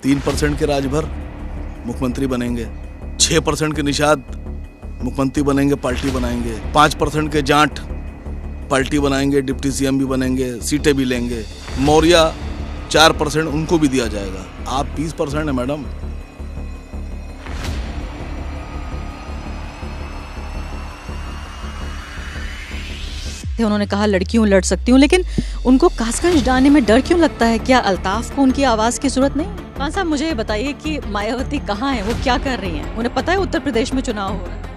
3% के राजभर मुख्यमंत्री बनेंगे, 6% के निषाद मुख्यमंत्री बनेंगे, पार्टी बनाएंगे, 5% के जाट पार्टी बनाएंगे, डिप्टी सीएम भी बनेंगे, सीटें भी लेंगे। मौर्य 4% उनको भी दिया जाएगा। आप 20% है मैडम। उन्होंने कहा लड़कियों लड़ सकती हूँ, लेकिन उनको कासगंज डालने में डर क्यों लगता है? क्या अल्ताफ को उनकी आवाज़ की जरूरत नहीं? खान साहब मुझे बताइए कि मायावती कहाँ है, वो क्या कर रही हैं? उन्हें पता है उत्तर प्रदेश में चुनाव हो रहा है?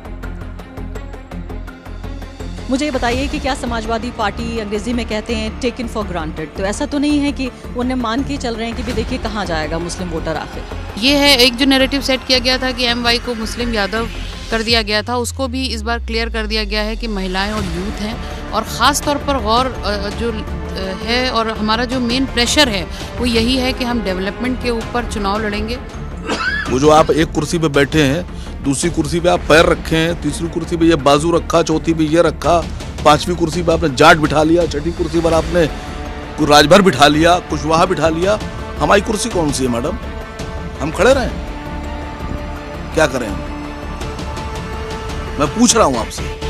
मुझे ये बताइए कि क्या समाजवादी पार्टी, अंग्रेजी में कहते हैं टेकन फॉर ग्रांटेड, तो ऐसा तो नहीं है कि उन्हें मान के चल रहे हैं कि भी देखिए कहाँ जाएगा मुस्लिम वोटर आखिर? ये है एक जो नैरेटिव सेट किया गया था कि एमवाई को मुस्लिम यादव कर दिया गया था, उसको भी इस बार क्लियर कर दिया गया है कि महिलाएं और यूथ हैं, और ख़ास तौर पर गौर जो है और हमारा जो मेन प्रेशर है वो यही है कि हम डेवलपमेंट के ऊपर चुनाव लड़ेंगे। वो जो आप एक कुर्सी पे बैठे हैं, दूसरी कुर्सी पे आप पैर रखे हैं, तीसरी कुर्सी पे ये बाजू रखा, चौथी पे ये रखा, पांचवी कुर्सी पे आपने जाट बिठा लिया, छठी कुर्सी पर आपने राजभर बिठा लिया, कुशवाहा बिठा लिया। हमारी कुर्सी कौन सी है मैडम? हम खड़े रहें? क्या करें हम? मैं पूछ रहा हूं आपसे।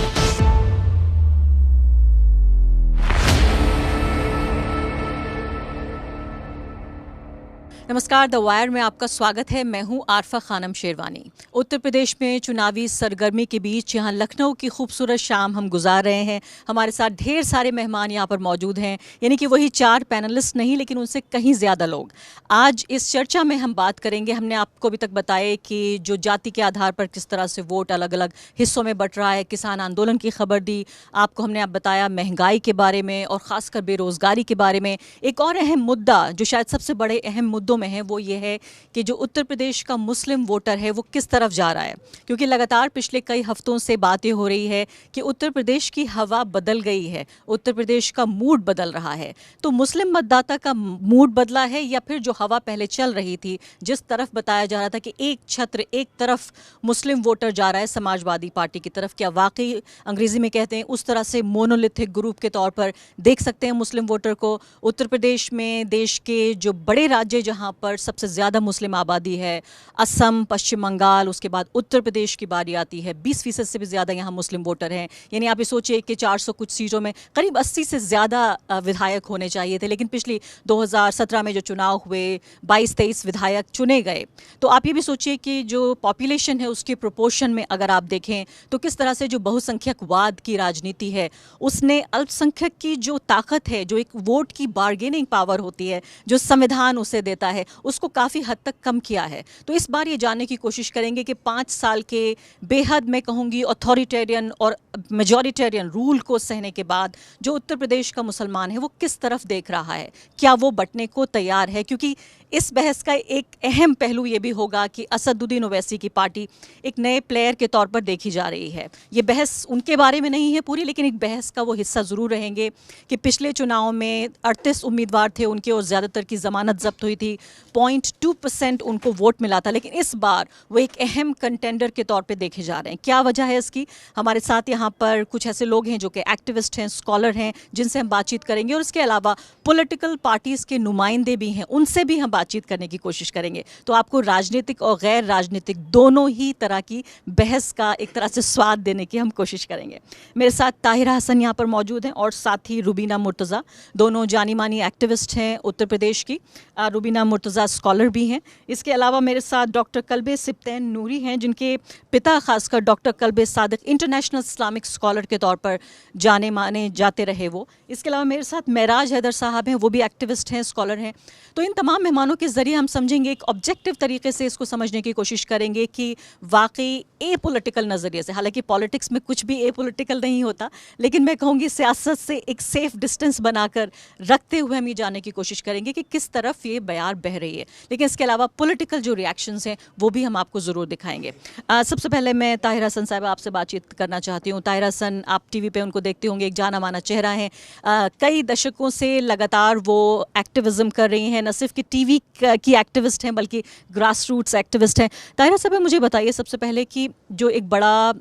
नमस्कार, द वायर में आपका स्वागत है। मैं हूं आरफा खानम शेरवानी। उत्तर प्रदेश में चुनावी सरगर्मी के बीच यहां लखनऊ की खूबसूरत शाम हम गुजार रहे हैं। हमारे साथ ढेर सारे मेहमान यहां पर मौजूद हैं, यानी कि वही 4 पैनलिस्ट नहीं, लेकिन उनसे कहीं ज़्यादा लोग। आज इस चर्चा में हम बात करेंगे। हमने आपको अभी तक बताया कि जो जाति के आधार पर किस तरह से वोट अलग अलग हिस्सों में बट रहा है, किसान आंदोलन की खबर दी आपको, हमने बताया महंगाई के बारे में और ख़ासकर बेरोज़गारी के बारे में। एक और अहम मुद्दा जो शायद सबसे बड़े अहम मुद्दों में है वो ये है कि जो उत्तर प्रदेश का मुस्लिम वोटर है वो किस तरफ जा रहा है, क्योंकि लगातार पिछले कई हफ्तों से बातें हो रही है कि उत्तर प्रदेश की हवा बदल गई है, उत्तर प्रदेश का मूड बदल रहा है। तो मुस्लिम मतदाता का मूड बदला है या फिर जो हवा पहले चल रही थी, जिस तरफ बताया जा रहा था कि एक छत्र एक तरफ मुस्लिम वोटर जा रहा है समाजवादी पार्टी की तरफ, क्या वाकई अंग्रेजी में कहते हैं उस तरह से मोनोलिथिक ग्रुप के तौर पर देख सकते हैं मुस्लिम वोटर को? उत्तर प्रदेश में देश के जो बड़े राज्य जहां पर सबसे ज़्यादा मुस्लिम आबादी है, असम, पश्चिम बंगाल, उसके बाद उत्तर प्रदेश की बारी आती है, 20% से भी ज़्यादा यहाँ मुस्लिम वोटर हैं। यानी आप ये सोचिए कि 400 कुछ सीटों में करीब 80 से ज़्यादा विधायक होने चाहिए थे, लेकिन पिछली 2017 में जो चुनाव हुए 22-23 विधायक चुने गए। तो आप ये भी सोचिए कि जो पॉपुलेशन है उसके प्रोपोर्शन में अगर आप देखें तो किस तरह से जो बहुसंख्यकवाद की राजनीति है उसने अल्पसंख्यक की जो ताकत है, जो एक वोट की बार्गेनिंग पावर होती है जो संविधान उसे देता है, उसको काफ़ी हद तक कम किया है। तो इस बार ये जानने की कोशिश करेंगे कि 5 साल के बेहद मैं कहूँगी अथॉरिटेरियन और मेजॉरिटेरियन रूल को सहने के बाद जो उत्तर प्रदेश का मुसलमान है वो किस तरफ देख रहा है, क्या वो बंटने को तैयार है? क्योंकि इस बहस का एक अहम पहलू ये भी होगा कि असदुद्दीन ओवैसी की पार्टी एक नए प्लेयर के तौर पर देखी जा रही है। ये बहस उनके बारे में नहीं है पूरी, लेकिन एक बहस का वो हिस्सा ज़रूर रहेंगे कि पिछले चुनाव में 38 उम्मीदवार थे उनके और ज़्यादातर की ज़मानत जब्त हुई थी, 0.2% उनको वोट मिला था, लेकिन इस बार वो एक अहम कंटेंडर के तौर पे देखे जा रहे हैं। क्या वजह है इसकी? हमारे साथ यहाँ पर कुछ ऐसे लोग हैं जो कि एक्टिविस्ट हैं, स्कॉलर हैं, जिनसे हम बातचीत करेंगे, और इसके अलावा पॉलिटिकल पार्टीज़ के नुमाइंदे भी हैं, उनसे भी हम बातचीत करने की कोशिश करेंगे। तो आपको राजनीतिक और गैर राजनीतिक दोनों ही तरह की बहस का एक तरह से स्वाद देने की हम कोशिश करेंगे। मेरे साथ ताहिरा हसन यहाँ पर मौजूद हैं और साथ ही रुबीना मुर्तज़ा, दोनों जानी मानी एक्टिविस्ट हैं उत्तर प्रदेश की। रुबीना मुर्तज़ा स्कॉलर भी हैं। इसके अलावा मेरे साथ डॉक्टर कल्बे सिब्तैन नूरी हैं, जिनके पिता खासकर doctor Kalbe Sadiq international Islamic scholar के तौर पर जाने माने जाते रहे वो। इसके अलावा मेरे साथ महराज हैदर साहब हैं, वो भी एक्टिविस्ट हैं, स्कॉलर हैं। तो इन तमाम मेहमानों के ज़रिए हम समझेंगे, एक ऑब्जेक्टिव तरीके से इसको समझने की कोशिश करेंगे कि वाकई ए पॉलिटिकल नज़रिए से, हालांकि पॉलिटिक्स में कुछ भी ए पॉलिटिकल नहीं होता, लेकिन मैं कहूँगी सियासत से एक सेफ डिस्टेंस बनाकर रखते हुए हम ये जानने की कोशिश करेंगे कि किस तरफ ये बयार बह रही है। लेकिन इसके अलावा पॉलिटिकल जो रिएक्शंस हैं वो भी हम आपको ज़रूर दिखाएंगे। सबसे पहले मैं ताहिरा हसन साहब आपसे बातचीत करना चाहती हूँ। ताहिरा हसन, आप टीवी पे उनको देखते होंगे, एक जाना माना चेहरा है, कई दशकों से लगातार वो एक्टिविज़म कर रही हैं, न सिर्फ कि टीवी की एक्टिविस्ट हैं बल्कि ग्रास रूट्स एक्टिविस्ट हैं। ताहिरा साहब, मुझे बताइए सबसे पहले कि जो एक बड़ा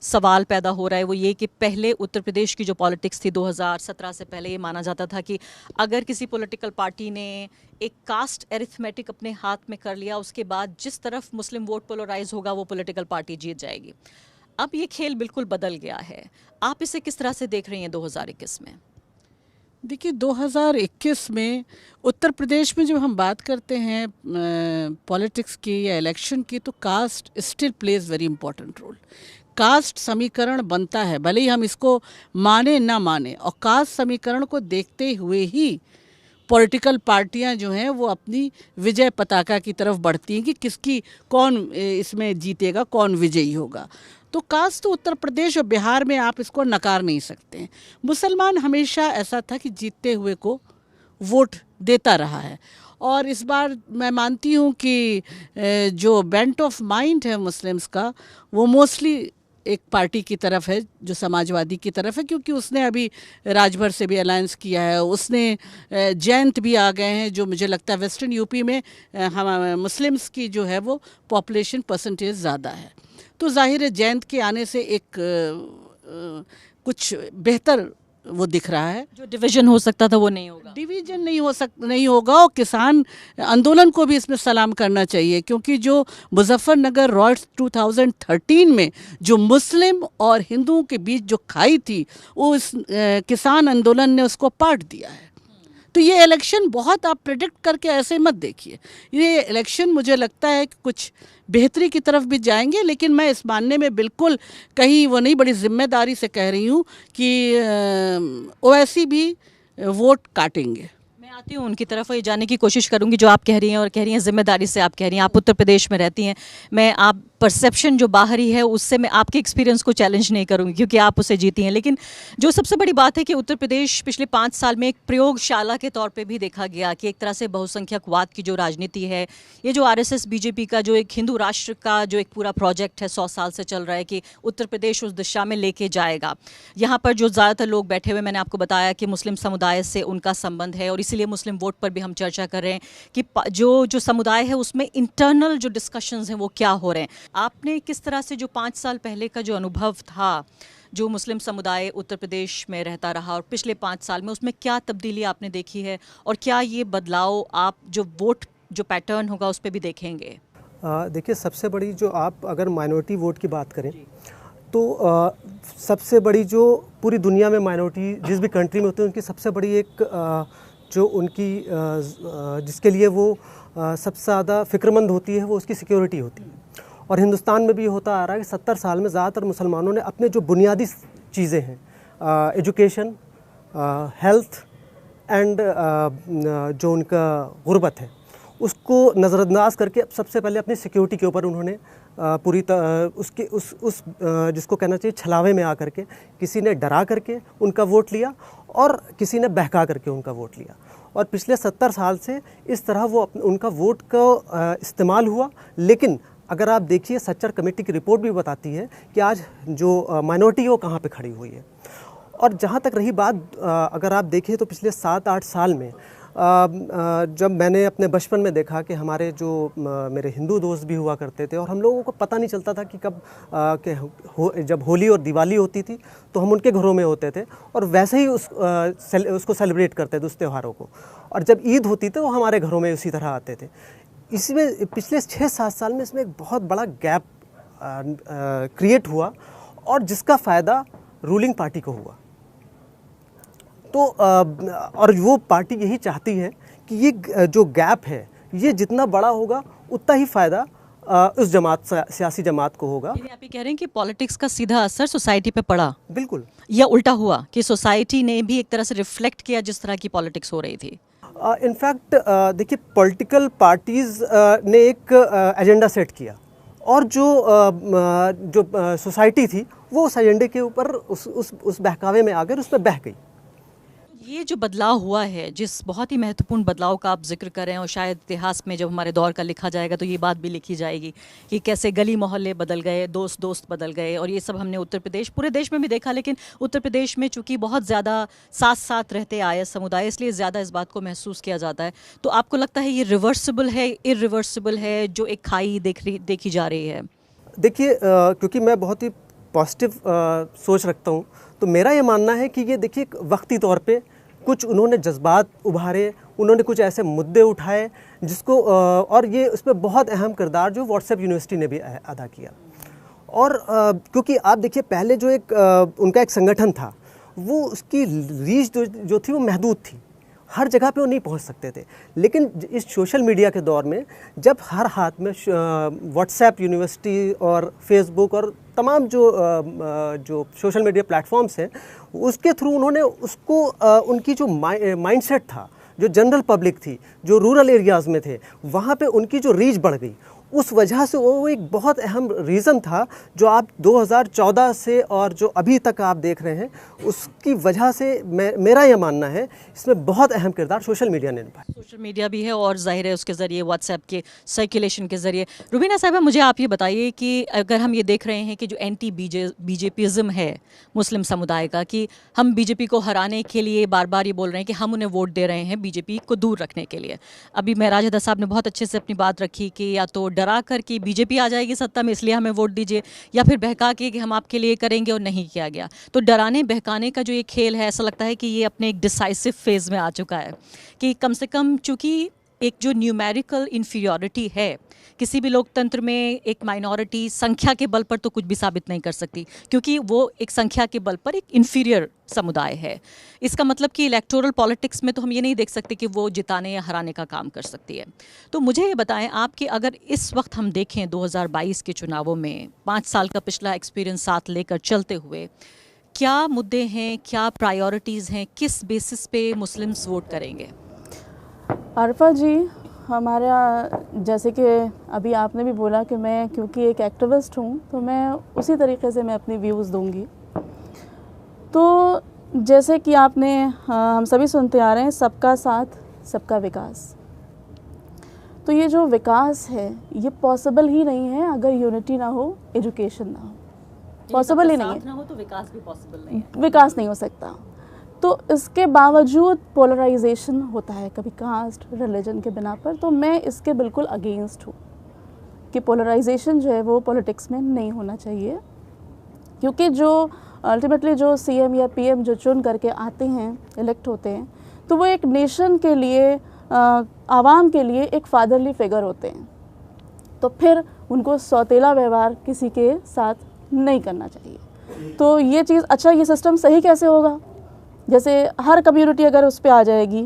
सवाल पैदा हो रहा है वो ये कि पहले उत्तर प्रदेश की जो पॉलिटिक्स थी 2017 से पहले ये माना जाता था कि अगर किसी पॉलिटिकल पार्टी ने एक कास्ट एरिथमेटिक अपने हाथ में कर लिया, उसके बाद जिस तरफ मुस्लिम वोट पोलराइज होगा वो पॉलिटिकल पार्टी जीत जाएगी। अब ये खेल बिल्कुल बदल गया है। आप इसे किस तरह से देख रही हैं 2021 में? देखिए 2021 में उत्तर प्रदेश में जब हम बात करते हैं पॉलिटिक्स की या इलेक्शन की, तो caste still plays very important role. Caste समीकरण बनता है, भले ही हम इसको माने ना माने, और कास्ट समीकरण को देखते हुए ही पॉलिटिकल पार्टियां जो हैं वो अपनी विजय पताका की तरफ बढ़ती हैं कि किसकी कौन इसमें जीतेगा, कौन विजयी होगा। तो कास्ट तो उत्तर प्रदेश और बिहार में आप इसको नकार नहीं सकते हैं। मुसलमान हमेशा ऐसा था कि जीतते हुए को वोट देता रहा है, और इस बार मैं मानती हूँ कि जो बेंट ऑफ माइंड है मुस्लिम्स का वो मोस्टली एक पार्टी की तरफ है जो समाजवादी की तरफ है, क्योंकि उसने अभी राजभर से भी अलायंस किया है, उसने जैंत भी आ गए हैं, जो मुझे लगता है वेस्टर्न यूपी में हम मुस्लिम्स की जो है वो पॉपुलेशन परसेंटेज ज़्यादा है। तो जाहिर है जैंत के आने से एक कुछ बेहतर वो दिख रहा है। जो डिवीजन हो सकता था वो नहीं होगा, डिवीजन नहीं होगा, और किसान आंदोलन को भी इसमें सलाम करना चाहिए, क्योंकि जो मुजफ्फरनगर रॉयट्स 2013 में जो मुस्लिम और हिंदुओं के बीच जो खाई थी वो इस किसान आंदोलन ने उसको पाट दिया है। तो ये इलेक्शन बहुत आप प्रेडिक्ट करके ऐसे मत देखिए। ये इलेक्शन मुझे लगता है कि कुछ बेहतरी की तरफ भी जाएंगे, लेकिन मैं इस मानने में बिल्कुल कहीं वो नहीं, बड़ी जिम्मेदारी से कह रही हूँ कि ओवैसी भी वोट काटेंगे। मैं आती हूँ उनकी तरफ, ये जानने की कोशिश करूंगी जो आप कह रही हैं, और कह रही हैं जिम्मेदारी से आप कह रही हैं, आप उत्तर प्रदेश में रहती हैं। मैं आप परसेप्शन जो बाहरी है उससे मैं आपके एक्सपीरियंस को चैलेंज नहीं करूंगी क्योंकि आप उसे जीती हैं। लेकिन जो सबसे बड़ी बात है कि उत्तर प्रदेश पिछले 5 साल में एक प्रयोगशाला के तौर पे भी देखा गया कि एक तरह से बहुसंख्यकवाद की जो राजनीति है, ये जो आरएसएस बीजेपी का जो एक हिंदू राष्ट्र का जो एक पूरा प्रोजेक्ट है 100 साल से चल रहा है कि उत्तर प्रदेश उस दिशा में लेके जाएगा। यहाँ पर जो ज़्यादातर लोग बैठे हुए, मैंने आपको बताया कि मुस्लिम समुदाय से उनका संबंध है, और इसीलिए मुस्लिम वोट पर भी हम चर्चा कर रहे हैं कि जो समुदाय है उसमें इंटरनल जो डिस्कशंस हैं वो क्या हो रहे हैं। आपने किस तरह से जो 5 साल पहले का जो अनुभव था, जो मुस्लिम समुदाय उत्तर प्रदेश में रहता रहा, और पिछले 5 साल में उसमें क्या तब्दीली आपने देखी है, और क्या ये बदलाव आप जो वोट जो पैटर्न होगा उस पर भी देखेंगे? देखिए, सबसे बड़ी जो आप अगर माइनॉरिटी वोट की बात करें तो सबसे बड़ी जो पूरी दुनिया में माइनॉरिटी जिस भी कंट्री में होती है उनकी सबसे बड़ी एक जो उनकी जिसके लिए वो सबसे ज़्यादा फिक्रमंद होती है वो उसकी सिक्योरिटी होती है। और हिंदुस्तान में भी होता आ रहा है कि 70 साल में ज़्यादातर मुसलमानों ने अपने जो बुनियादी चीज़ें हैं, एजुकेशन, हेल्थ एंड जो उनका गुर्बत है, उसको नज़रअंदाज करके अब सबसे पहले अपनी सिक्योरिटी के ऊपर उन्होंने पूरी उसके उस जिसको कहना चाहिए छलावे में आकर के किसी ने डरा करके उनका वोट लिया और किसी ने बहका करके उनका वोट लिया। और पिछले 70 साल से इस तरह वो उनका वोट का इस्तेमाल हुआ। लेकिन अगर आप देखिए, सच्चर कमेटी की रिपोर्ट भी बताती है कि आज जो माइनॉरिटी है वो कहाँ पे खड़ी हुई है। और जहाँ तक रही बात, अगर आप देखें तो पिछले 7-8 साल में जब मैंने अपने बचपन में देखा कि हमारे जो मेरे हिंदू दोस्त भी हुआ करते थे और हम लोगों को पता नहीं चलता था कि कब जब होली और दिवाली होती थी तो हम उनके घरों में होते थे और वैसे ही उसको सेलिब्रेट करते थे उस त्योहारों को, और जब ईद होती थी वो हमारे घरों में उसी तरह आते थे। इसमें पिछले 6-7 साल में इसमें एक बहुत बड़ा गैप क्रिएट हुआ और जिसका फ़ायदा रूलिंग पार्टी को हुआ। तो और वो पार्टी यही चाहती है कि ये जो गैप है ये जितना बड़ा होगा उतना ही फ़ायदा उस सियासी जमात को होगा। आप ये कह रहे हैं कि पॉलिटिक्स का सीधा असर सोसाइटी पे पड़ा? बिल्कुल। या उल्टा हुआ कि सोसाइटी ने भी एक तरह से रिफ्लेक्ट किया जिस तरह की पॉलिटिक्स हो रही थी? इनफैक्ट देखिए, पॉलिटिकल पार्टीज़ ने एक एजेंडा सेट किया और जो सोसाइटी थी वो उस एजेंडे के ऊपर उस बहकावे में आकर उस पर बह गई। ये जो बदलाव हुआ है, जिस बहुत ही महत्वपूर्ण बदलाव का आप जिक्र कर रहे हैं, और शायद इतिहास में जब हमारे दौर का लिखा जाएगा तो ये बात भी लिखी जाएगी कि कैसे गली मोहल्ले बदल गए, दोस्त बदल गए, और ये सब हमने उत्तर प्रदेश, पूरे देश में भी देखा, लेकिन उत्तर प्रदेश में चूँकि बहुत ज़्यादा साथ रहते आए समुदाय, इसलिए ज़्यादा इस बात को महसूस किया जाता है। तो आपको लगता है ये रिवर्सिबल है, इरिवर्सिबल है जो एक खाई देखी जा रही है? देखिए, क्योंकि मैं बहुत ही पॉजिटिव सोच रखता हूँ, तो मेरा ये मानना है कि ये देखिए वक्ती तौर पे कुछ उन्होंने जज्बात उभारे, उन्होंने कुछ ऐसे मुद्दे उठाए जिसको और ये उसमें बहुत अहम किरदार जो व्हाट्सएप यूनिवर्सिटी ने भी अदा किया। और क्योंकि आप देखिए पहले जो एक उनका एक संगठन था, वो उसकी रीच जो थी वो महदूद थी, हर जगह पे वो नहीं पहुंच सकते थे। लेकिन इस सोशल मीडिया के दौर में जब हर हाथ में व्हाट्सएप यूनिवर्सिटी और फेसबुक और तमाम जो सोशल मीडिया प्लेटफॉर्म्स हैं, उसके थ्रू उन्होंने उसको उनकी जो माइंडसेट था, जो जनरल पब्लिक थी, जो रूरल एरियाज़ में थे, वहाँ पे उनकी जो रीच बढ़ गई। उस वजह से वो एक बहुत अहम रीज़न था जो आप 2014 से और जो अभी तक आप देख रहे हैं, उसकी वजह से मेरा यह मानना है इसमें बहुत अहम किरदार सोशल मीडिया ने निभाया। सोशल मीडिया भी है और जाहिर है उसके ज़रिए व्हाट्सएप के सर्कुलेशन के ज़रिए। रुबीना साहिबा, मुझे आप ये बताइए कि अगर हम ये देख रहे हैं कि जो एंटी बीजेपीज़म है मुस्लिम समुदाय का, कि हम बीजेपी को हराने के लिए बार बार ये बोल रहे हैं कि हम उन्हें वोट दे रहे हैं बीजेपी को दूर रखने के लिए। अभी महराज हैदर साहब ने बहुत अच्छे से अपनी बात रखी कि या तो डरा कर कि बीजेपी आ जाएगी सत्ता में इसलिए हमें वोट दीजिए, या फिर बहका के कि हम आपके लिए करेंगे, और नहीं किया गया। तो डराने बहकाने का जो ये खेल है, ऐसा लगता है कि ये अपने एक डिसाइसिव फेज़ में आ चुका है कि कम से कम चूँकि एक जो न्यूमेरिकल इन्फीरियॉरिटी है किसी भी लोकतंत्र में, एक माइनॉरिटी संख्या के बल पर तो कुछ भी साबित नहीं कर सकती, क्योंकि वो एक संख्या के बल पर एक इन्फीरियर समुदाय है। इसका मतलब कि इलेक्टोरल पॉलिटिक्स में तो हम ये नहीं देख सकते कि वो जिताने या हराने का काम कर सकती है। तो मुझे ये बताएं आप कि अगर इस वक्त हम देखें 2022 के चुनावों में 5 साल का पिछला एक्सपीरियंस साथ लेकर चलते हुए, क्या मुद्दे हैं, क्या प्रायोरिटीज़ हैं, किस बेसिस पे मुस्लिम्स वोट करेंगे? आरफा जी, हमारा जैसे कि अभी आपने भी बोला कि मैं क्योंकि एक एक्टिविस्ट हूँ तो मैं उसी तरीके से मैं अपनी व्यूज़ दूँगी। तो जैसे कि आपने हम सभी सुनते आ रहे हैं, सबका साथ सबका विकास। तो ये जो विकास है ये पॉसिबल ही नहीं है अगर यूनिटी ना हो, एजुकेशन ना हो, पॉसिबल ही नहीं है। ना हो तो विकास भी पॉसिबल नहीं है, विकास नहीं हो सकता। तो इसके बावजूद पोलराइजेशन होता है कभी कास्ट रिलीजन के बिना पर। तो मैं इसके बिल्कुल अगेंस्ट हूँ कि पोलराइजेशन जो है वो पॉलिटिक्स में नहीं होना चाहिए, क्योंकि जो अल्टीमेटली जो सीएम या पीएम जो चुन करके आते हैं, इलेक्ट होते हैं, तो वो एक नेशन के लिए, आवाम के लिए एक फादरली फिगर होते हैं। तो फिर उनको सौतेला व्यवहार किसी के साथ नहीं करना चाहिए। तो ये चीज़, अच्छा ये सिस्टम सही कैसे होगा? जैसे हर कम्युनिटी अगर उस पर आ जाएगी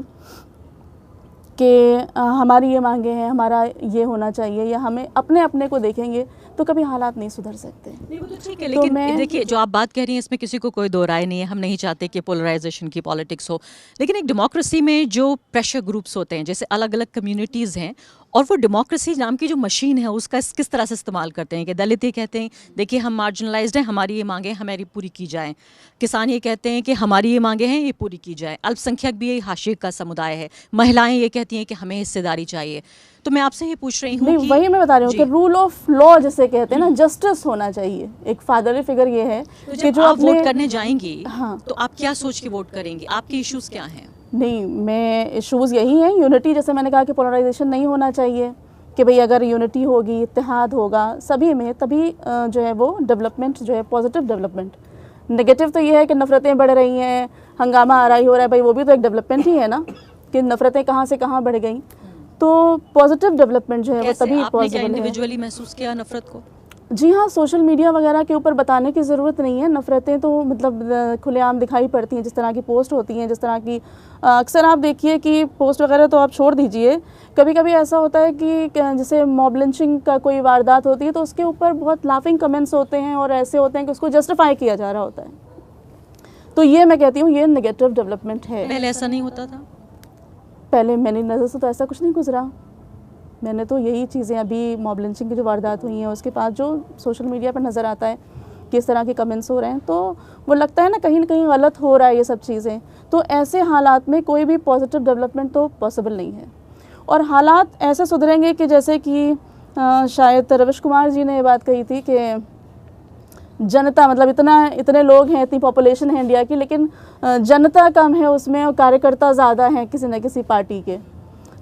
कि हमारी ये मांगे हैं, हमारा ये होना चाहिए, या हमें अपने अपने को देखेंगे, तो कभी हालात नहीं सुधर सकते। नहीं वो तो ठीक है, लेकिन देखिए जो आप बात कह रही हैं इसमें किसी को कोई दो राय नहीं है। हम नहीं चाहते कि पोलराइजेशन की पॉलिटिक्स हो, लेकिन एक डेमोक्रेसी में जो प्रेशर ग्रुप्स होते हैं, जैसे अलग अलग कम्युनिटीज़ हैं, और वो डेमोक्रेसी नाम की जो मशीन है उसका किस तरह से इस्तेमाल करते हैं कि दलित ये कहते हैं देखिए हम मार्जिनलाइज्ड हैं, हमारी ये मांगें हमारी पूरी की जाएं। किसान ये कहते हैं कि हमारी ये मांगें हैं ये पूरी की जाए। अल्पसंख्यक भी ये हाशिए का समुदाय है। महिलाएं ये कहती हैं कि हमें हिस्सेदारी चाहिए। तो मैं आपसे ये पूछ रही हूँ कि वही मैं बता रही हूँ कि रूल ऑफ लॉ जिसे कहते हैं ना, जस्टिस होना चाहिए। एक फादरली फिगर ये है तो कि जो आप वोट करने जाएंगी, हाँ, तो आप क्या सोच के वोट करेंगी? आपके इश्यूज़ क्या हैं? नहीं, मैं इशूज़ यही हैं, यूनिटी, जैसे मैंने कहा कि पोलराइजेशन नहीं होना चाहिए, कि भाई अगर यूनिटी होगी, इत्तेहाद होगा सभी में, तभी जो है वो डेवलपमेंट जो है, पॉजिटिव डेवलपमेंट। नेगेटिव तो ये है कि नफ़रतें बढ़ रही हैं, हंगामा आराई हो रहा है, भाई वो भी तो एक डेवलपमेंट ही है ना, कि नफ़रतें कहाँ से कहाँ बढ़ गई। तो पॉजिटिव डेवलपमेंट जो है वो तभी पॉसिबल है। इंडिविजुअली महसूस किया नफरत को? जी हाँ, सोशल मीडिया वगैरह के ऊपर बताने की ज़रूरत नहीं है। नफ़रतें तो मतलब खुलेआम दिखाई पड़ती हैं, जिस तरह की पोस्ट होती हैं, जिस तरह की अक्सर आप देखिए कि पोस्ट वगैरह तो आप छोड़ दीजिए, कभी कभी ऐसा होता है कि जैसे मॉब लिंचिंग का कोई वारदात होती है तो उसके ऊपर बहुत लाफिंग कमेंट्स होते हैं और ऐसे होते हैं कि उसको जस्टिफाई किया जा रहा होता है। तो ये मैं कहती हूँ ये नेगेटिव डेवलपमेंट है। पहले ऐसा नहीं होता था? पहले मेरी नज़र से तो ऐसा कुछ नहीं गुजरा। मैंने तो यही चीज़ें, अभी मॉब लिंचिंग की जो वारदात हुई है उसके बाद जो सोशल मीडिया पर नज़र आता है कि इस तरह के कमेंट्स हो रहे हैं, तो वो लगता है ना कहीं गलत हो रहा है ये सब चीज़ें। तो ऐसे हालात में कोई भी पॉजिटिव डेवलपमेंट तो पॉसिबल नहीं है। और हालात ऐसे सुधरेंगे कि जैसे कि शायद रविश कुमार जी ने ये बात कही थी कि जनता, मतलब इतने लोग हैं, इतनी पॉपुलेशन है इंडिया की, लेकिन जनता कम है उसमें और कार्यकर्ता ज़्यादा हैं किसी न किसी पार्टी के।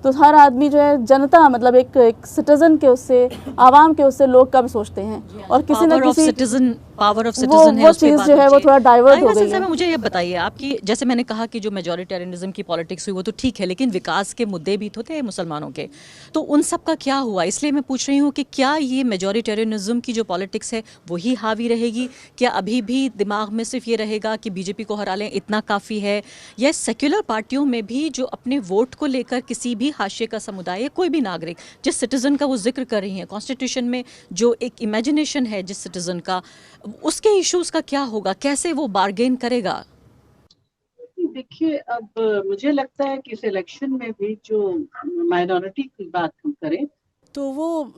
तो हर आदमी जो है जनता, मतलब एक सिटीजन के उससे, आवाम के उससे लोग कम सोचते हैं और किसी न किसी पावर ऑफ सिटीजन है, वो उस पे चीज़ बात जो है वो होती थोड़ा डाइवर्ट हो गई है। मुझे ये बताइए, आपकी जैसे मैंने कहा कि जो मेजॉरिटेरियनिज्म की पॉलिटिक्स हुई वो तो ठीक है, लेकिन विकास के मुद्दे भी तो थे मुसलमानों के, तो उन सब का क्या हुआ? इसलिए मैं पूछ रही हूँ कि क्या ये मेजॉरिटेरियनिज्म की जो पॉलिटिक्स है वही हावी रहेगी? क्या अभी भी दिमाग में सिर्फ ये रहेगा कि बीजेपी को हरा लें इतना काफ़ी है, या सेक्युलर पार्टियों में भी जो अपने वोट को लेकर किसी भी हाशिए का समुदाय है, कोई भी नागरिक जिस सिटीजन का वो जिक्र कर रही हैं, कॉन्स्टिट्यूशन में जो एक इमेजिनेशन है जिस सिटीजन का, उसके इश्यूज का क्या होगा? कैसे वो बार्गेन करेगा? देखिए, अब मुझे लगता है कि इस इलेक्शन में भी जो माइनॉरिटी की बात हम करें तो वो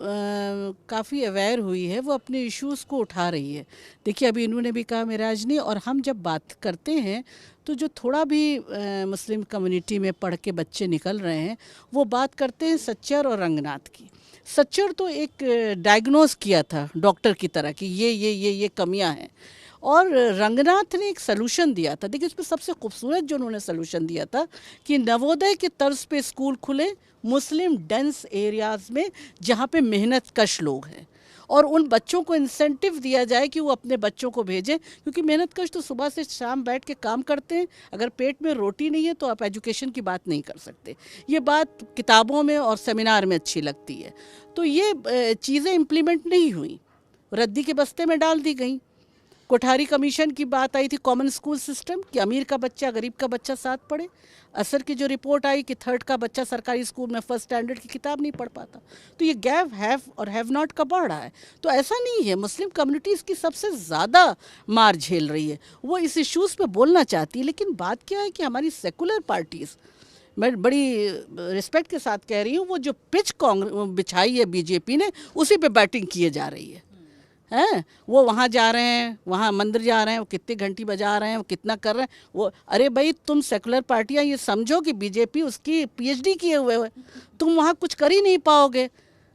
काफ़ी अवेयर हुई है, वो अपने इश्यूज़ को उठा रही है। देखिए, अभी इन्होंने भी कहा मेराज ने, और हम जब बात करते हैं तो जो थोड़ा भी मुस्लिम कम्युनिटी में पढ़ के बच्चे निकल रहे हैं वो बात करते हैं सच्चर और रंगनाथ की। सच्चर तो एक डायग्नोज किया था डॉक्टर की तरह कि ये कमियां हैं, और रंगनाथ ने एक सलूशन दिया था। देखिए, उसमें सबसे खूबसूरत जो उन्होंने सलूशन दिया था कि नवोदय के तर्ज पे स्कूल खुले मुस्लिम डेंस एरियाज़ में जहाँ पे मेहनत कश लोग हैं, और उन बच्चों को इंसेंटिव दिया जाए कि वो अपने बच्चों को भेजें, क्योंकि मेहनत कश तो सुबह से शाम बैठ के काम करते हैं। अगर पेट में रोटी नहीं है तो आप एजुकेशन की बात नहीं कर सकते। ये बात किताबों में और सेमिनार में अच्छी लगती है। तो ये चीज़ें इम्प्लीमेंट नहीं हुई, रद्दी के बस्ते में डाल दी गई। कोठारी कमीशन की बात आई थी, कॉमन स्कूल सिस्टम, कि अमीर का बच्चा गरीब का बच्चा साथ पढ़े। असर की जो रिपोर्ट आई कि थर्ड का बच्चा सरकारी स्कूल में फर्स्ट स्टैंडर्ड की किताब नहीं पढ़ पाता। तो ये गैप हैव और हैव नॉट का बढ़ रहा है। तो ऐसा नहीं है, मुस्लिम कम्युनिटीज़ की सबसे ज़्यादा मार झेल रही है, वो इस इश्यूज़ पे बोलना चाहती है। लेकिन बात क्या है कि हमारी सेकुलर पार्टीज़, मैं बड़ी रिस्पेक्ट के साथ कह रही हूँ, वो जो पिच बिछाई है बीजेपी ने, उसी पे बैटिंग किए जा रही है। हैं, वो वहाँ जा रहे हैं, वहाँ मंदिर जा रहे हैं, वो कितनी घंटी बजा रहे हैं, वो कितना कर रहे हैं वो। अरे भाई, तुम सेकुलर पार्टियाँ ये समझो कि बीजेपी उसकी पीएचडी किए हुए है, तुम वहाँ कुछ कर ही नहीं पाओगे।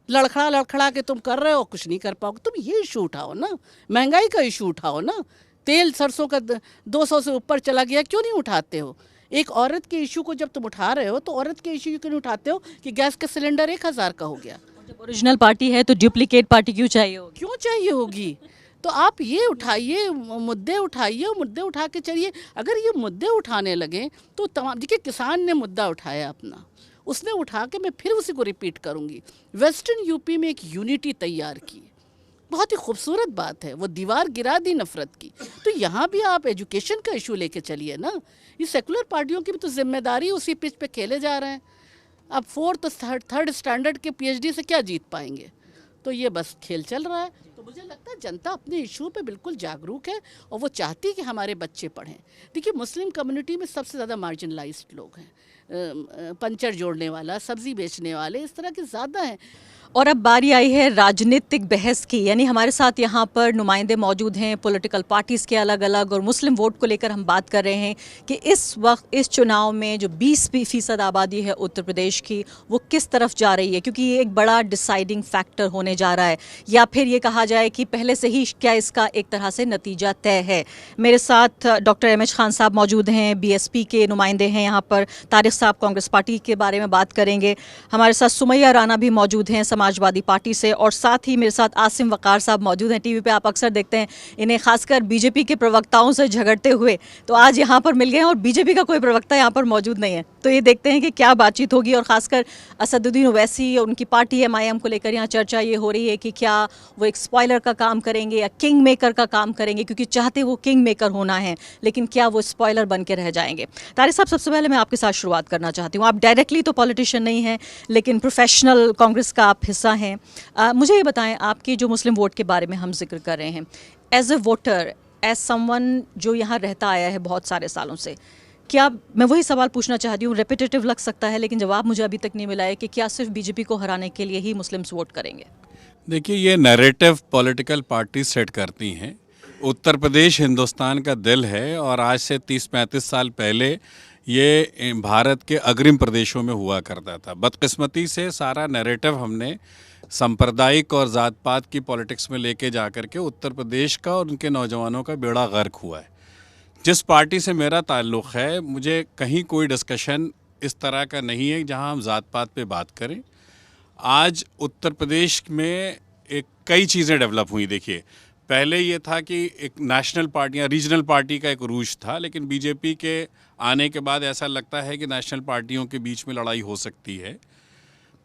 लड़खड़ा के तुम कर रहे हो, कुछ नहीं कर पाओगे। तुम ये इशू उठाओ ना, महंगाई का इशू उठाओ ना, तेल सरसों का 200 से ऊपर चला गया, क्यों नहीं उठाते हो? एक औरत के इशू को जब तुम उठा रहे हो तो औरत के इशू क्यों नहीं उठाते हो कि गैस का सिलेंडर 1000 का हो गया? जब ओरिजिनल पार्टी है तो डुप्लीकेट पार्टी क्यों चाहिए होगी? क्यों चाहिए होगी? तो आप ये उठाइए, मुद्दे उठाइए, मुद्दे उठा के चलिए। अगर ये मुद्दे उठाने लगे तो तमाम, देखिए किसान ने मुद्दा उठाया अपना, उसने उठा के, मैं फिर उसी को रिपीट करूँगी, वेस्टर्न यूपी में एक यूनिटी तैयार की, बहुत ही खूबसूरत बात है, वो दीवार गिरा दी नफरत की। तो यहाँ भी आप एजुकेशन का इशू लेके चलिए ना। ये सेकुलर पार्टियों की भी तो जिम्मेदारी उसी पिच पे खेले जा रहे हैं। अब फोर्थ थर्ड स्टैंडर्ड के पीएचडी से क्या जीत पाएंगे? तो ये बस खेल चल रहा है। तो मुझे लगता है जनता अपने इशू पे बिल्कुल जागरूक है और वो चाहती है कि हमारे बच्चे पढ़ें। देखिए, मुस्लिम कम्युनिटी में सबसे ज़्यादा मार्जिनलाइज्ड लोग हैं, पंचर जोड़ने वाला, सब्ज़ी बेचने वाले, इस तरह के ज़्यादा हैं। और अब बारी आई है राजनीतिक बहस की, यानी हमारे साथ यहाँ पर नुमाइंदे मौजूद हैं पॉलिटिकल पार्टीज़ के अलग अलग, और मुस्लिम वोट को लेकर हम बात कर रहे हैं कि इस वक्त इस चुनाव में जो 20% आबादी है उत्तर प्रदेश की, वो किस तरफ जा रही है, क्योंकि ये एक बड़ा डिसाइडिंग फैक्टर होने जा रहा है, या फिर ये कहा जाए कि पहले से ही क्या इसका एक तरह से नतीजा तय है। मेरे साथ डॉक्टर एम एच खान साहब मौजूद हैं, BSP के नुमाइंदे हैं यहाँ पर, तारिक साहब कांग्रेस पार्टी के बारे में बात करेंगे, हमारे साथ सुमैया राना भी मौजूद हैं समाजवादी पार्टी से, और साथ ही मेरे साथ आसिम वकार साहब मौजूद हैं। टीवी पे आप अक्सर देखते हैं इन्हें, खासकर बीजेपी के प्रवक्ताओं से झगड़ते हुए, तो आज यहाँ पर मिल गए हैं और बीजेपी का कोई प्रवक्ता यहाँ पर मौजूद नहीं है। तो ये देखते हैं कि क्या बातचीत होगी, और खासकर असदुद्दीन ओवैसी और उनकी पार्टी MIM को लेकर यहाँ चर्चा ये हो रही है कि क्या वो एक स्पॉइलर का काम करेंगे या किंग मेकर का काम करेंगे, क्योंकि चाहते वो किंग मेकर होना है, लेकिन क्या वो स्पॉइलर बन के रह जाएंगे। तारिक साहब, सबसे पहले मैं आपके साथ शुरुआत करना चाहती हूँ। आप डायरेक्टली तो पॉलिटिशियन नहीं हैं, लेकिन प्रोफेशनल कांग्रेस का आप हिस्सा हैं। मुझे ये बताएं, आपकी जो मुस्लिम वोट के बारे में हम जिक्र कर रहे हैं, as a voter, as someone जो यहाँ रहता आया है बहुत सारे सालों से, क्या, मैं वही सवाल पूछना चाहती हूँ, रेपिटेटिव लग सकता है लेकिन जवाब मुझे अभी तक नहीं मिला है, कि क्या सिर्फ बीजेपी को हराने के लिए ही मुस्लिम्स वोट करेंगे? देखिए, ये नैरेटिव पॉलिटिकल पार्टी सेट करती हैं। उत्तर प्रदेश हिंदुस्तान का दिल है, और आज से 30-35 साल पहले ये भारत के अग्रिम प्रदेशों में हुआ करता था। बदकिस्मती से सारा नैरेटिव हमने सांप्रदायिक और ज़ात पात की पॉलिटिक्स में लेके जा कर के उत्तर प्रदेश का और उनके नौजवानों का बेड़ा गर्क हुआ है। जिस पार्टी से मेरा ताल्लुक़ है, मुझे कहीं कोई डिस्कशन इस तरह का नहीं है जहां हम जात पात पे बात करें। आज उत्तर प्रदेश में एक कई चीज़ें डेवलप हुई। देखिए, पहले ये था कि एक नेशनल पार्टियां, रीजनल पार्टी का एक रूज था, लेकिन बीजेपी के आने के बाद ऐसा लगता है कि नेशनल पार्टियों के बीच में लड़ाई हो सकती है।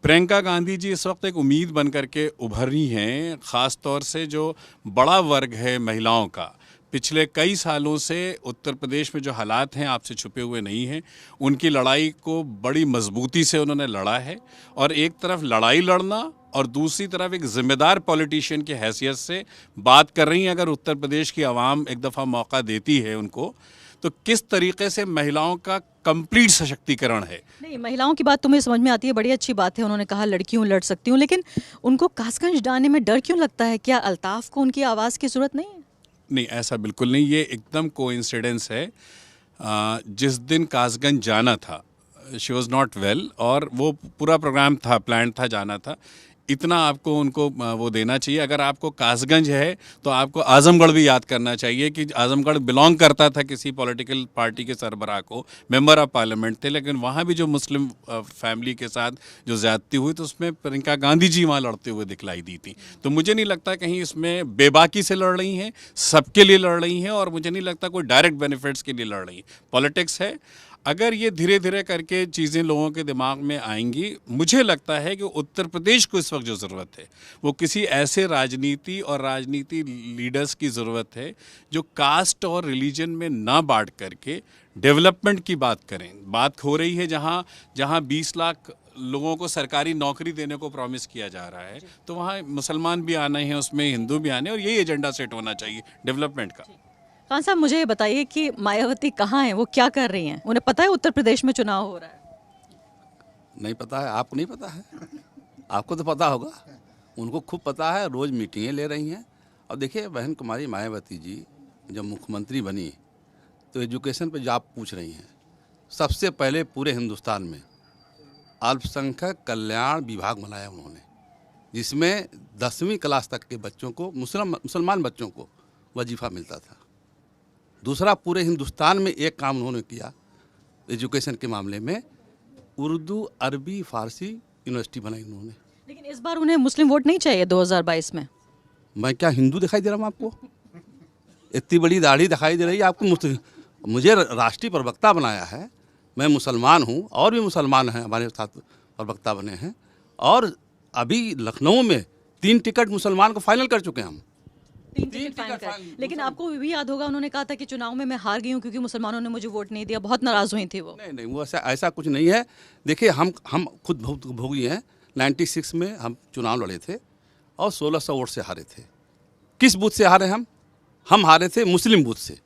प्रियंका गांधी जी इस वक्त एक उम्मीद बन करके उभर रही हैं, ख़ास तौर से जो बड़ा वर्ग है महिलाओं का। पिछले कई सालों से उत्तर प्रदेश में जो हालात हैं आपसे छुपे हुए नहीं हैं, उनकी लड़ाई को बड़ी मजबूती से उन्होंने लड़ा है। और एक तरफ लड़ाई लड़ना और दूसरी तरफ एक ज़िम्मेदार पॉलिटिशियन की हैसियत से बात कर रही हैं। अगर उत्तर प्रदेश की आवाम एक दफ़ा मौका देती है उनको, तो किस तरीके से महिलाओं का कंप्लीट सशक्तिकरण है। नहीं, महिलाओं की बात तुम्हें समझ में आती है, बड़ी अच्छी बात है। उन्होंने कहा लड़कियों लड़ सकती हूँ, लेकिन उनको कासगंज डालने में डर क्यों लगता है? क्या अल्ताफ़ को उनकी आवाज़ की ज़रूरत नहीं है? नहीं, ऐसा बिल्कुल नहीं, ये एकदम कोइंसिडेंस है। जिस दिन कासगंज जाना था, शी वॉज़ नॉट वेल, और वो पूरा प्रोग्राम था, प्लान था, जाना था। इतना आपको उनको वो देना चाहिए। अगर आपको कासगंज है तो आपको आजमगढ़ भी याद करना चाहिए कि आजमगढ़ बिलोंग करता था किसी पॉलिटिकल पार्टी के सरबराह को, मेंबर ऑफ पार्लियामेंट थे, लेकिन वहाँ भी जो मुस्लिम फैमिली के साथ जो ज़्यादती हुई तो उसमें प्रियंका गांधी जी वहाँ लड़ते हुए दिखलाई दी थी। तो मुझे नहीं लगता कहीं इसमें बेबाकी से लड़ रही हैं, सबके लिए लड़ रही हैं, और मुझे नहीं लगता कोई डायरेक्ट बेनिफिट्स के लिए लड़ रही हैं। पॉलिटिक्स है। अगर ये धीरे धीरे करके चीज़ें लोगों के दिमाग में आएंगी, मुझे लगता है कि उत्तर प्रदेश को इस वक्त जो ज़रूरत है वो किसी ऐसे राजनीति और राजनीति लीडर्स की ज़रूरत है जो कास्ट और रिलीजन में ना बांट करके डेवलपमेंट की बात करें। बात हो रही है जहाँ 20 लाख लोगों को सरकारी नौकरी देने को प्रॉमिस किया जा रहा है, तो वहाँ मुसलमान भी आने हैं, उसमें हिंदू भी आने हैं, और यही एजेंडा सेट होना चाहिए डेवलपमेंट का। खान साहब, मुझे ये बताइए कि मायावती कहाँ हैं, वो क्या कर रही हैं? उन्हें पता है उत्तर प्रदेश में चुनाव हो रहा है? नहीं पता है? आपको नहीं पता है? आपको तो पता होगा, उनको खूब पता है, रोज़ मीटिंगें ले रही हैं। और देखिए, बहन कुमारी मायावती जी जब मुख्यमंत्री बनी तो एजुकेशन पे जॉब पूछ रही हैं। सबसे पहले पूरे हिंदुस्तान में अल्पसंख्यक कल्याण विभाग बनाया उन्होंने, जिसमें 10वीं क्लास तक के बच्चों को, मुसलमान बच्चों को वजीफ़ा मिलता था। दूसरा, पूरे हिंदुस्तान में एक काम उन्होंने किया एजुकेशन के मामले में, उर्दू, अरबी, फ़ारसी यूनिवर्सिटी बनाई उन्होंने। लेकिन इस बार उन्हें मुस्लिम वोट नहीं चाहिए 2022 में। मैं क्या हिंदू दिखाई दे रहा हूँ आपको? इतनी बड़ी दाढ़ी दिखाई दे रही है आपको? मुझे राष्ट्रीय प्रवक्ता बनाया है, मैं मुसलमान हूँ, और भी मुसलमान हैं हमारे साथ प्रवक्ता बने हैं, और अभी लखनऊ में 3 टिकट मुसलमान को फाइनल कर चुके हैं हम। 3 टिकट फाइनल कर। लेकिन आपको भी याद होगा, उन्होंने कहा था कि चुनाव में मैं हार गई हूँ क्योंकि मुसलमानों ने मुझे वोट नहीं दिया, बहुत नाराज़ हुई थी वो। नहीं, वो ऐसा कुछ नहीं है। देखिए, हम खुद भोगी हैं। 96 में हम चुनाव लड़े थे और 1600 वोट से हारे थे। किस बूथ से हारे हम हारे थे मुस्लिम बूथ से।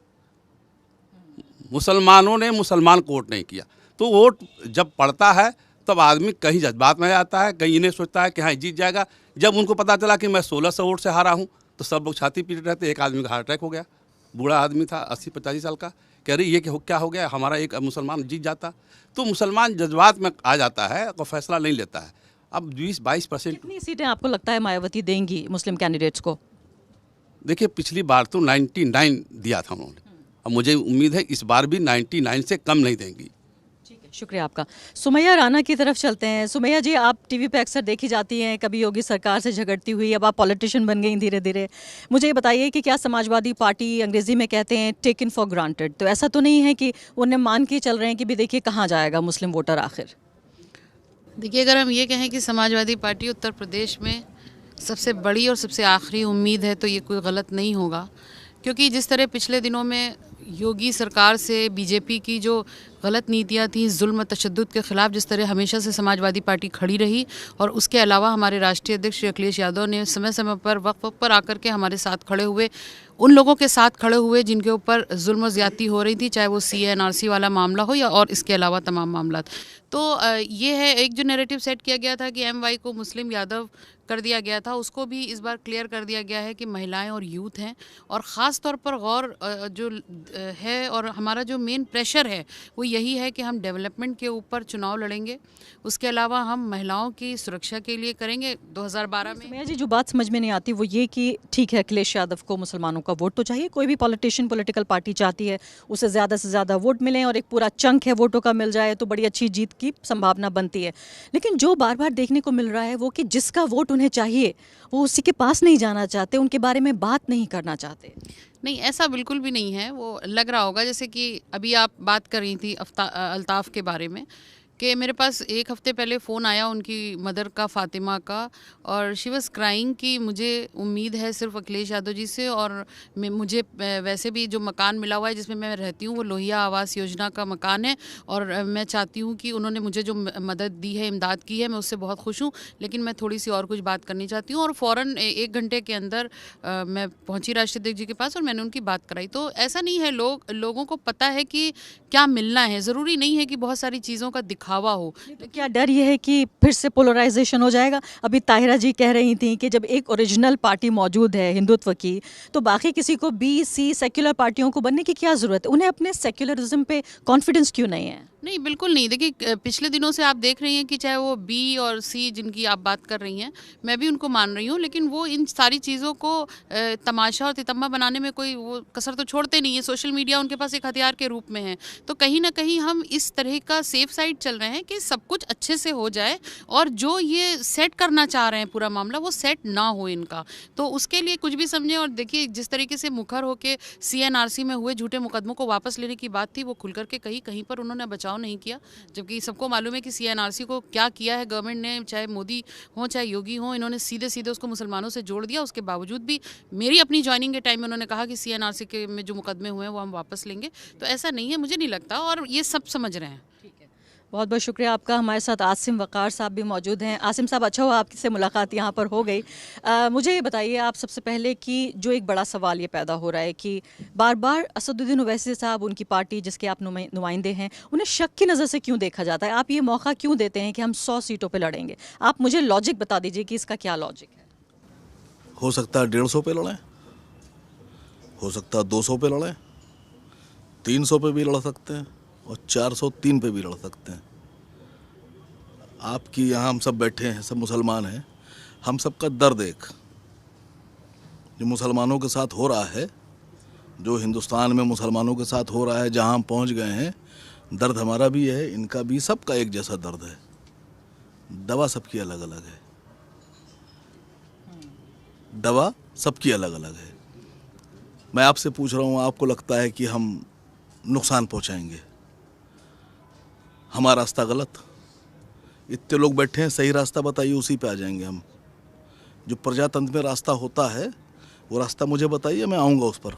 मुसलमानों ने मुसलमान को वोट नहीं किया। तो वोट जब पड़ता है तब आदमी कहीं जज्बात में आता है, कहीं इन्हें सोचता है कि हाँ जीत जाएगा। जब उनको पता चला कि मैं 1600 वोट से हारा हूँ तो सब लोग छाती पीट रहे थे। एक आदमी का हार्ट अटैक हो गया, बूढ़ा आदमी था, 80-85 साल का। कह रही ये क्या हो गया, हमारा एक मुसलमान जीत जाता। तो मुसलमान जज्बात में आ जाता है और फैसला नहीं लेता है। अब 20-22% कितनी सीटें आपको लगता है मायावती देंगी मुस्लिम कैंडिडेट्स को? देखिए, पिछली बार तो 99 दिया था उन्होंने, और मुझे उम्मीद है इस बार भी 99 से कम नहीं देंगी। ठीक है, शुक्रिया आपका। सुमैया राणा की तरफ चलते हैं। सुमैया जी, आप टीवी पे अक्सर देखी जाती हैं, कभी योगी सरकार से झगड़ती हुई, अब आप पॉलिटिशियन बन गई धीरे धीरे। मुझे ये बताइए कि क्या समाजवादी पार्टी, अंग्रेज़ी में कहते हैं टेकन फॉर ग्रांटेड, तो ऐसा तो नहीं है कि उन्हें मान के चल रहे हैं कि भी देखिए कहाँ जाएगा मुस्लिम वोटर आखिर? देखिए, अगर हम ये कहें कि समाजवादी पार्टी उत्तर प्रदेश में सबसे बड़ी और सबसे आखिरी उम्मीद है तो ये कोई गलत नहीं होगा, क्योंकि जिस तरह पिछले दिनों में योगी सरकार से बीजेपी की जो गलत नीतियां थी, जुल्म तशद्दुद के ख़िलाफ़ जिस तरह हमेशा से समाजवादी पार्टी खड़ी रही, और उसके अलावा हमारे राष्ट्रीय अध्यक्ष श्री अखिलेश यादव ने समय समय पर वक्त पर आकर के हमारे साथ खड़े हुए, उन लोगों के साथ खड़े हुए जिनके ऊपर जुल्म ज़्यादती हो रही थी, चाहे वो CA/NRC वाला मामला हो या और इसके अलावा तमाम मामला। तो ये है, एक जो नैरेटिव सेट किया गया था कि MY को मुस्लिम यादव कर दिया गया था, उसको भी इस बार क्लियर कर दिया गया है कि महिलाएं और यूथ हैं, और ख़ास तौर पर गौर जो है और हमारा जो मेन प्रेशर है वो यही है कि हम डेवलपमेंट के ऊपर चुनाव लड़ेंगे। उसके अलावा हम महिलाओं की सुरक्षा के लिए करेंगे। 2012 में मैया जी, जो बात समझ में नहीं आती वो ये कि ठीक है, अखिलेश यादव को मुसलमानों का वोट तो चाहिए, कोई भी पॉलिटिशियन पॉलिटिकल पार्टी चाहती है उसे ज़्यादा से ज़्यादा वोट मिलें और एक पूरा चंक है वोटों का मिल जाए तो बड़ी अच्छी जीत की संभावना बनती है। लेकिन जो बार बार देखने को मिल रहा है वो कि जिसका वोट उन्हें चाहिए वो उसी के पास नहीं जाना चाहते, उनके बारे में बात नहीं करना चाहते। नहीं, ऐसा बिल्कुल भी नहीं है। वो लग रहा होगा जैसे कि अभी आप बात कर रही थी अल्ताफ़ के बारे में, कि मेरे पास एक हफ़्ते पहले फ़ोन आया उनकी मदर का, फ़ातिमा का, और शी वाज़ क्राइंग कि मुझे उम्मीद है सिर्फ अखिलेश यादव जी से, और मुझे वैसे भी जो मकान मिला हुआ है जिसमें मैं रहती हूँ वो लोहिया आवास योजना का मकान है, और मैं चाहती हूँ कि उन्होंने मुझे जो मदद दी है, इमदाद की है, मैं उससे बहुत खुश हूँ, लेकिन मैं थोड़ी सी और कुछ बात करनी चाहती हूँ। और फ़ौरन 1 घंटे के अंदर मैं पहुँची राष्ट्राध्यक्ष जी के पास और मैंने उनकी बात कराई। तो ऐसा नहीं है, लोगों को पता है कि क्या मिलना है। ज़रूरी नहीं है कि बहुत सारी चीज़ों का दिखावा हो। तो क्या डर ये है कि फिर से पोलराइजेशन हो जाएगा? अभी ताहिरा जी कह रही थी कि जब एक ओरिजिनल पार्टी मौजूद है हिंदुत्व की, तो बाकी किसी को बी सी सेक्युलर पार्टियों को बनने की क्या ज़रूरत है? उन्हें अपने सेक्युलरिज्म पे कॉन्फिडेंस क्यों नहीं है? नहीं, बिल्कुल नहीं। देखिए, पिछले दिनों से आप देख रही हैं कि चाहे वो बी और सी जिनकी आप बात कर रही हैं, मैं भी उनको मान रही हूँ, लेकिन वो इन सारी चीज़ों को तमाशा और तितम्मा बनाने में कोई वो कसर तो छोड़ते नहीं है। सोशल मीडिया उनके पास एक हथियार के रूप में है। तो कहीं ना कहीं हम इस तरह का सेफ साइड चल रहे हैं कि सब कुछ अच्छे से हो जाए, और जो ये सेट करना चाह रहे हैं पूरा मामला, वो सेट ना हो इनका। तो उसके लिए कुछ भी समझें। और देखिए, जिस तरीके से मुखर होकर CNRC में हुए झूठे मुकदमों को वापस लेने की बात थी, वो खुल करके कहीं पर उन्होंने बचाव नहीं किया, जबकि सबको मालूम है कि CNRC को क्या किया है गवर्नमेंट ने, चाहे मोदी हो चाहे योगी हो, इन्होंने सीधे सीधे उसको मुसलमानों से जोड़ दिया। उसके बावजूद भी मेरी अपनी ज्वाइनिंग के टाइम में उन्होंने कहा कि CNRC के में जो मुकदमे हुए हैं वो हम वापस लेंगे। तो ऐसा नहीं है, मुझे नहीं लगता, और ये सब समझ रहे हैं। बहुत बहुत शुक्रिया आपका। हमारे साथ आसिम वक़ार साहब भी मौजूद हैं। आसिम साहब, अच्छा हुआ आपसे मुलाकात यहाँ पर हो गई। मुझे ये बताइए आप सबसे पहले कि जो एक बड़ा सवाल ये पैदा हो रहा है कि बार बार असदुद्दीन ओवैसी साहब, उनकी पार्टी जिसके आप नुमाइंदे हैं, उन्हें शक की नज़र से क्यों देखा जाता है? आप ये मौका क्यों देते हैं कि हम 100 सीटों पर लड़ेंगे? आप मुझे लॉजिक बता दीजिए कि इसका क्या लॉजिक है। हो सकता है 150 पे लड़ें, हो सकता है 200 पे लड़ें, 300 पे भी लड़ सकते हैं और 403 पे भी लड़ सकते हैं। आपकी यहाँ हम सब बैठे हैं, सब मुसलमान हैं, हम सबका दर्द एक जो मुसलमानों के साथ हो रहा है, जो हिंदुस्तान में मुसलमानों के साथ हो रहा है, जहाँ हम पहुँच गए हैं, दर्द हमारा भी है, इनका भी, सबका एक जैसा दर्द है। दवा सबकी अलग अलग है, दवा सबकी अलग अलग है। मैं आपसे पूछ रहा हूँ, आपको लगता है कि हम नुकसान पहुँचाएंगे? हमारा रास्ता गलत, इतने लोग बैठे हैं, सही रास्ता बताइए, उसी पे आ जाएंगे हम। जो प्रजातंत्र में रास्ता होता है वो रास्ता मुझे बताइए, मैं आऊँगा उस पर।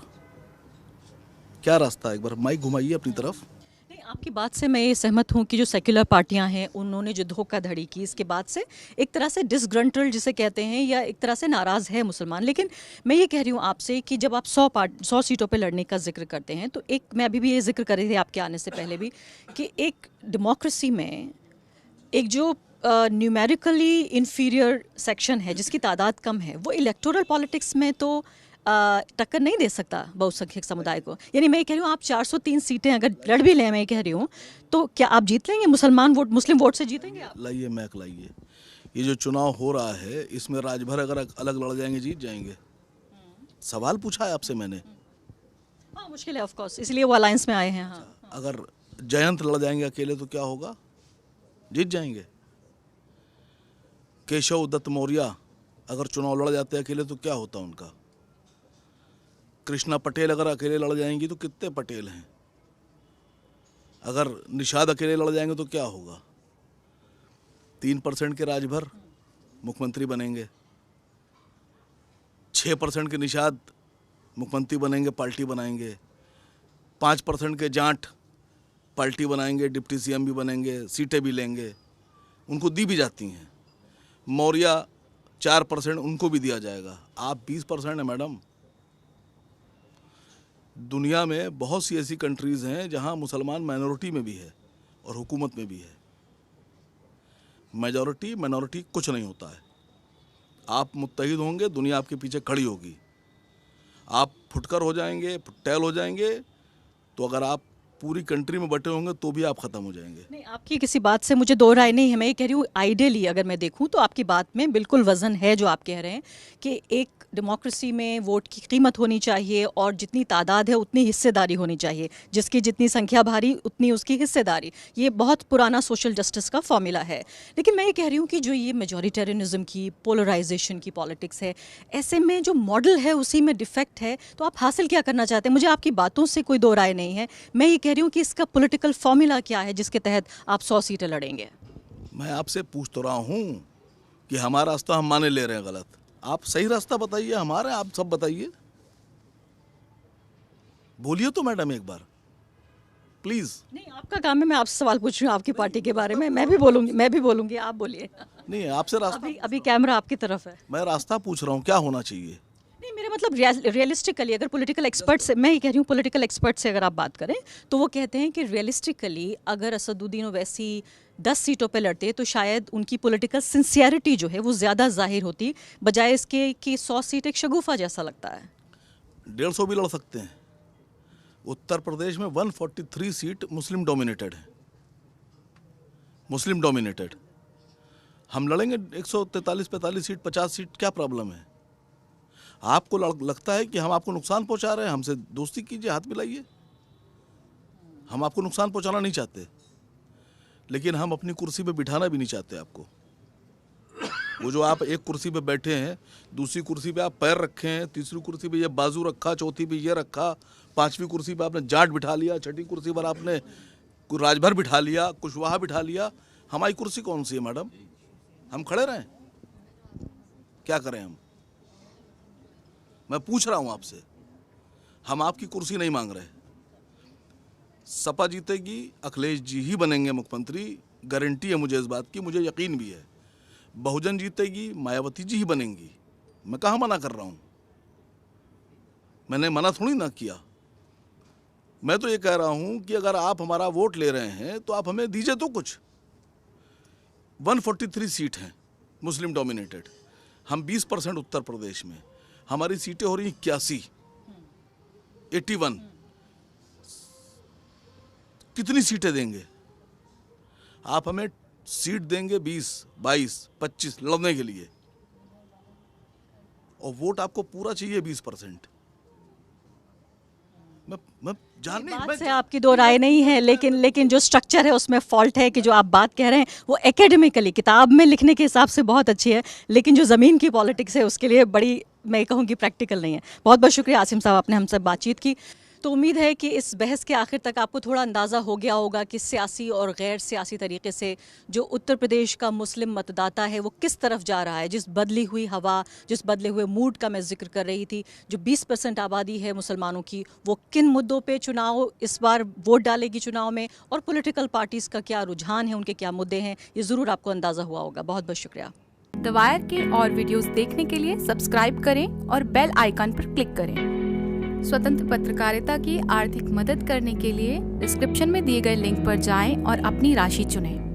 क्या रास्ता है? एक बार माइक घुमाइए अपनी तरफ। नहीं, आपकी बात से मैं ये सहमत हूँ कि जो सेक्युलर पार्टियां हैं उन्होंने जो धोखाधड़ी की, इसके बाद से एक तरह से डिसग्रंटल्ड जिसे कहते हैं, या एक तरह से नाराज़ है मुसलमान। लेकिन मैं ये कह रही हूँ आपसे कि जब आप 100 सीटों पे लड़ने का जिक्र करते हैं, तो एक मैं अभी भी ये जिक्र कर रही थी आपके आने से पहले भी कि एक डेमोक्रेसी में एक जो न्यूमेरिकली इन्फीरियर सेक्शन है जिसकी तादाद कम है, वो इलेक्टोरल पॉलिटिक्स में तो टक्कर नहीं दे सकता बहुसंख्यक समुदाय को। यानी मैं कह रही हूँ आप 403 सीटें अगर लड़ भी लें, मैं कह रही हूँ, तो क्या आप जीत लेंगे? मुस्लिम वोट से जीतेंगे आप? लाइए मैक लाइए, ये जो चुनाव हो रहा है इसमें राजभर अगर अलग लड़ जाएंगे, जीत जाएंगे? सवाल पूछा है आपसे मैंने। हाँ, मुश्किल है ऑफ कोर्स, इसलिए वो अलायंस में आए हैं। हाँ, अगर जयंत लड़ जाएंगे अकेले तो क्या होगा? जीत जाएंगे। केशव दत्त मौर्य अगर चुनाव लड़ जाते अकेले तो क्या होता उनका? कृष्णा पटेल अगर अकेले लड़ जाएंगी तो कितने पटेल हैं? अगर निषाद अकेले लड़ जाएंगे तो क्या होगा? 3% के राजभर मुख्यमंत्री बनेंगे, 6% के निषाद मुख्यमंत्री बनेंगे, पार्टी बनाएंगे, 5% के जाट पार्टी बनाएंगे, डिप्टी CM भी बनेंगे, सीटें भी लेंगे, उनको दी भी जाती हैं। मौर्य 4% उनको भी दिया जाएगा। आप 20% है मैडम। दुनिया में बहुत सी ऐसी कंट्रीज़ हैं जहां मुसलमान माइनॉरिटी में भी है और हुकूमत में भी है। मेजॉरिटी माइनॉरिटी कुछ नहीं होता है। आप मुत्तहिद होंगे, दुनिया आपके पीछे खड़ी होगी। आप फुटकर हो जाएंगे, फुटैल हो जाएंगे, तो अगर आप पूरी कंट्री में बटे होंगे तो भी आप ख़त्म हो जाएंगे। नहीं, आपकी किसी बात से मुझे दो राय नहीं है। मैं ये कह रही हूँ आइडियली अगर मैं देखूँ तो आपकी बात में बिल्कुल वजन है जो आप कह रहे हैं कि एक डेमोक्रेसी में वोट की कीमत होनी चाहिए और जितनी तादाद है उतनी हिस्सेदारी होनी चाहिए, जिसकी जितनी संख्या भारी उतनी उसकी हिस्सेदारी। ये बहुत पुराना सोशल जस्टिस का फॉर्मूला है। लेकिन मैं ये कह रही हूँ कि जो ये मेजॉरिटेरियनिज्म की, पोलराइजेशन की पॉलिटिक्स है, ऐसे में जो मॉडल है उसी में डिफेक्ट है। तो आप हासिल क्या करना चाहते हैं? मुझे आपकी बातों से कोई दो राय नहीं है। मैं ये कह रही हूँ कि इसका पॉलिटिकल फॉर्मूला क्या है जिसके तहत आप 100 सीटें लड़ेंगे? मैं आपसे पूछ तो रहा हूँ कि हमारा रास्ता हम माने ले रहे हैं गलत, आप सही रास्ता बताइए, हमारे आप सब बताइए। बोलिए तो मैडम एक बार प्लीज। नहीं, आपका काम है, मैं आपसे सवाल पूछ रही हूँ आपकी पार्टी के बारे में। मैं भी बोलूंगी, आप बोलिए। नहीं, आपसे रास्ता अभी कैमरा आपकी तरफ है। मैं रास्ता पूछ रहा हूँ क्या होना चाहिए। नहीं, मेरा मतलब रियलिस्टिकली अगर पॉलिटिकल एक्सपर्ट से, मैं ये कह रही हूँ पॉलिटिकल एक्सपर्ट से अगर आप बात करें तो वो कहते हैं कि रियलिस्टिकली अगर असदुद्दीन ओवैसी 10 सीटों पे लड़ते तो शायद उनकी पॉलिटिकल सिंसियरिटी जो है वो ज़्यादा जाहिर होती, बजाय इसके कि 100 सीट एक शगुफा जैसा लगता है। 150 भी लड़ सकते हैं। उत्तर प्रदेश में 143 सीट मुस्लिम डोमिनेटेड है, मुस्लिम डोमिनेटेड। हम लड़ेंगे 143-45 सीट, 50 सीट, क्या प्रॉब्लम है? आपको लगता है कि हम आपको नुकसान पहुंचा रहे हैं? हमसे दोस्ती कीजिए, हाथ मिलाइए। हम आपको नुकसान पहुंचाना नहीं चाहते, लेकिन हम अपनी कुर्सी पे बिठाना भी नहीं चाहते आपको। वो जो आप एक कुर्सी पे बैठे हैं, दूसरी कुर्सी पे आप पैर रखे हैं, तीसरी कुर्सी पे ये बाजू रखा, चौथी पे ये रखा, पांचवी कुर्सी पे आपने जाट बिठा लिया, छठी कुर्सी पर आपने राजभर बिठा लिया, कुशवाहा बिठा लिया। हमारी कुर्सी कौन सी है मैडम? हम खड़े रहें? क्या करें हम? मैं पूछ रहा हूं आपसे। हम आपकी कुर्सी नहीं मांग रहे। सपा जीतेगी, अखिलेश जी ही बनेंगे मुख्यमंत्री, गारंटी है मुझे इस बात की, मुझे यकीन भी है। बहुजन जीतेगी, मायावती जी ही बनेंगी। मैं कहाँ मना कर रहा हूँ? मैंने मना थोड़ी ना किया। मैं तो ये कह रहा हूँ कि अगर आप हमारा वोट ले रहे हैं तो आप हमें दीजिए तो कुछ। 143 सीट हैं मुस्लिम डोमिनेटेड, हम 20% उत्तर प्रदेश में, हमारी सीटें हो रही 81। कितनी सीटें देंगे आप हमें? सीट देंगे 20, 22, 25 लड़ने के लिए, और वोट आपको पूरा चाहिए 20%। मैं बात से आपकी दो राय नहीं है, लेकिन जो स्ट्रक्चर है उसमें फॉल्ट है कि जो आप बात कह रहे हैं वो एकेडमिकली किताब में लिखने के हिसाब से बहुत अच्छी है, लेकिन जो ज़मीन की पॉलिटिक्स है उसके लिए बड़ी, मैं कहूँगी, प्रैक्टिकल नहीं है। बहुत बहुत शुक्रिया आसिम साहब, आपने हमसे बातचीत की। तो उम्मीद है कि इस बहस के आखिर तक आपको थोड़ा अंदाज़ा हो गया होगा कि सियासी और गैर सियासी तरीके से जो उत्तर प्रदेश का मुस्लिम मतदाता है वो किस तरफ जा रहा है। जिस बदली हुई हवा, जिस बदले हुए मूड का मैं जिक्र कर रही थी, जो 20% आबादी है मुसलमानों की, वो किन मुद्दों पे चुनाव इस बार वोट डालेगी चुनाव में, और पॉलिटिकल पार्टीज़ का क्या रुझान है, उनके क्या मुद्दे हैं, ये ज़रूर आपको अंदाज़ा हुआ होगा। बहुत बहुत शुक्रिया। द वायर के और वीडियोस देखने के लिए सब्सक्राइब करें और बेल आइकन पर क्लिक करें। स्वतंत्र पत्रकारिता की आर्थिक मदद करने के लिए डिस्क्रिप्शन में दिए गए लिंक पर जाएं और अपनी राशि चुनें।